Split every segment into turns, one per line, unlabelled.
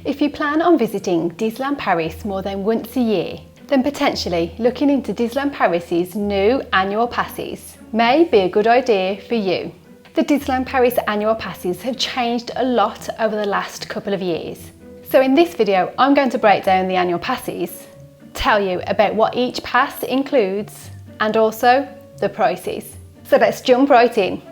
If you plan on visiting Disneyland Paris more than once a year, then potentially looking into Disneyland Paris's new annual passes may be a good idea for you. The Disneyland Paris Annual Passes have changed a lot over the last couple of years. So in this video, I'm going to break down the annual passes, tell you about what each pass includes, and also the prices. So let's jump right in.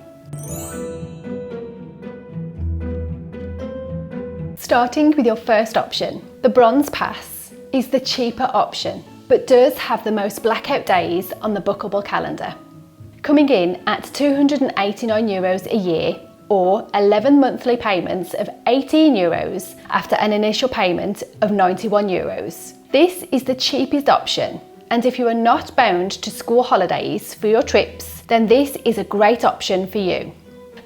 Starting with your first option, the Bronze Pass is the cheaper option, but does have the most blackout days on the bookable calendar. Coming in at €289 a year, or 11 monthly payments of €18 after an initial payment of €91. This is the cheapest option, and if you are not bound to school holidays for your trips, then this is a great option for you.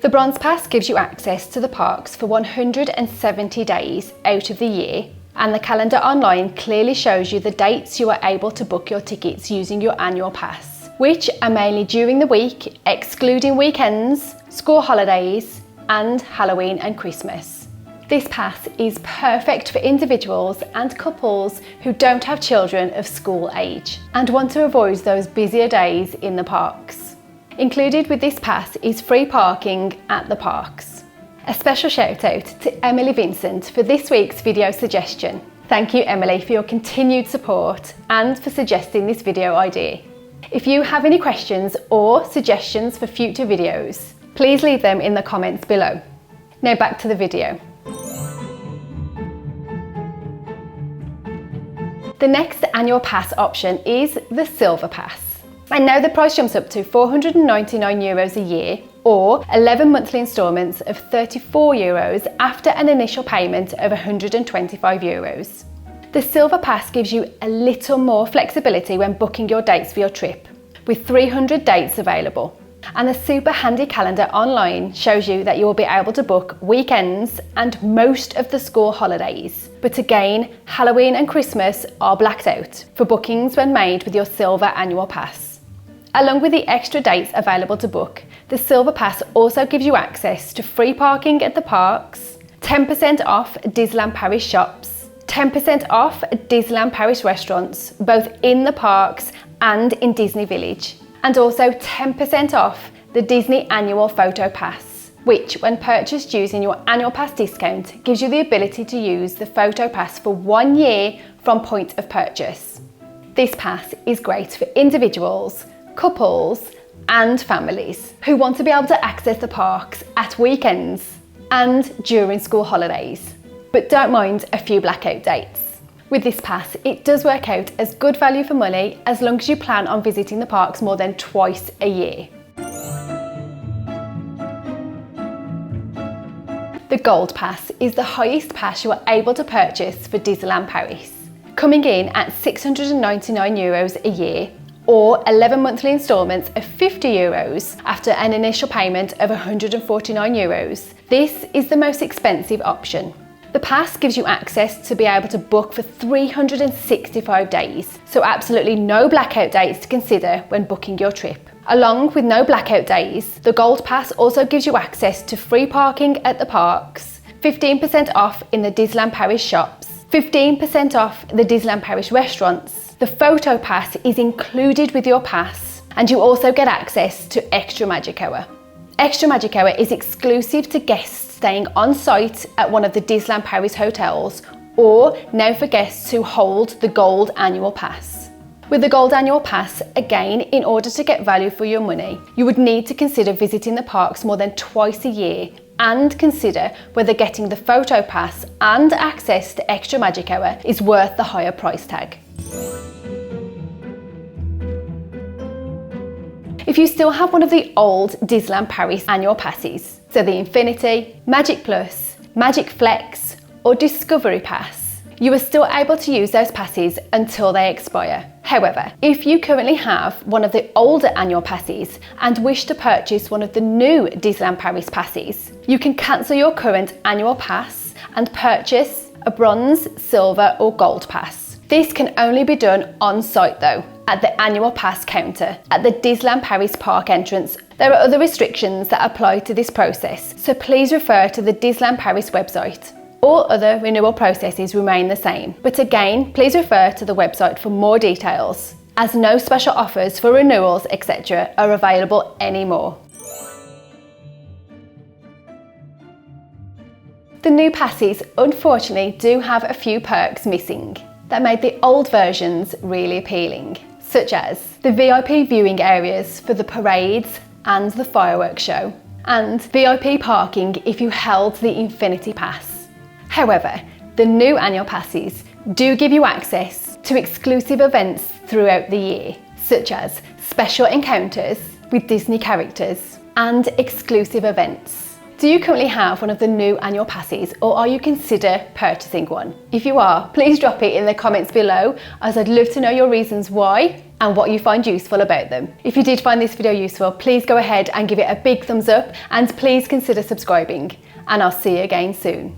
The Bronze Pass gives you access to the parks for 170 days out of the year, and the calendar online clearly shows you the dates you are able to book your tickets using your annual pass, which are mainly during the week, excluding weekends, school holidays, and Halloween and Christmas. This pass is perfect for individuals and couples who don't have children of school age and want to avoid those busier days in the parks. Included with this pass is free parking at the parks. A special shout out to Emily Vincent for this week's video suggestion. Thank you, Emily, for your continued support and for suggesting this video idea. If you have any questions or suggestions for future videos, please leave them in the comments below. Now back to the video. The next annual pass option is the Silver Pass. And now the price jumps up to €499 a year, or 11 monthly instalments of €34 after an initial payment of €125. The Silver Pass gives you a little more flexibility when booking your dates for your trip, with 300 dates available. And the super handy calendar online shows you that you will be able to book weekends and most of the school holidays. But again, Halloween and Christmas are blacked out for bookings when made with your Silver Annual Pass. Along with the extra dates available to book, the Silver Pass also gives you access to free parking at the parks, 10% off Disneyland Paris shops, 10% off Disneyland Paris restaurants, both in the parks and in Disney Village, and also 10% off the Disney Annual Photo Pass, which, when purchased using your annual pass discount, gives you the ability to use the Photo Pass for 1 year from point of purchase. This pass is great for individuals, couples and families who want to be able to access the parks at weekends and during school holidays, but don't mind a few blackout dates. With this pass, it does work out as good value for money as long as you plan on visiting the parks more than twice a year. The Gold Pass is the highest pass you are able to purchase for Disneyland Paris, coming in at €699 a year, or 11 monthly instalments of €50 after an initial payment of €149. This is the most expensive option. The pass gives you access to be able to book for 365 days, so absolutely no blackout dates to consider when booking your trip. Along with no blackout days, the Gold Pass also gives you access to free parking at the parks, 15% off in the Disneyland Paris shops, 15% off the Disneyland Paris restaurants. The Photo Pass is included with your pass, and you also get access to Extra Magic Hour. Extra Magic Hour is exclusive to guests staying on site at one of the Disneyland Paris hotels, or now for guests who hold the Gold Annual Pass. With the Gold Annual Pass, again, in order to get value for your money, you would need to consider visiting the parks more than twice a year and consider whether getting the Photo Pass and access to Extra Magic Hour is worth the higher price tag. If you still have one of the old Disneyland Paris Annual Passes, so the Infinity, Magic Plus, Magic Flex, or Discovery Pass, you are still able to use those passes until they expire. However, if you currently have one of the older annual passes and wish to purchase one of the new Disneyland Paris passes, you can cancel your current annual pass and purchase a bronze, silver, or gold pass. This can only be done on site though, at the annual pass counter at the Disneyland Paris park entrance. There are other restrictions that apply to this process, so please refer to the Disneyland Paris website. All other renewal processes remain the same, but again, please refer to the website for more details, as no special offers for renewals, etc. are available anymore. The new passes unfortunately do have a few perks missing that made the old versions really appealing, such as the VIP viewing areas for the parades and the fireworks show, and VIP parking if you held the Infinity Pass. However, the new annual passes do give you access to exclusive events throughout the year, such as special encounters with Disney characters and exclusive events. Do you currently have one of the new annual passes, or are you consider purchasing one? If you are, please drop it in the comments below, as I'd love to know your reasons why and what you find useful about them. If you did find this video useful, please go ahead and give it a big thumbs up, and please consider subscribing, and I'll see you again soon.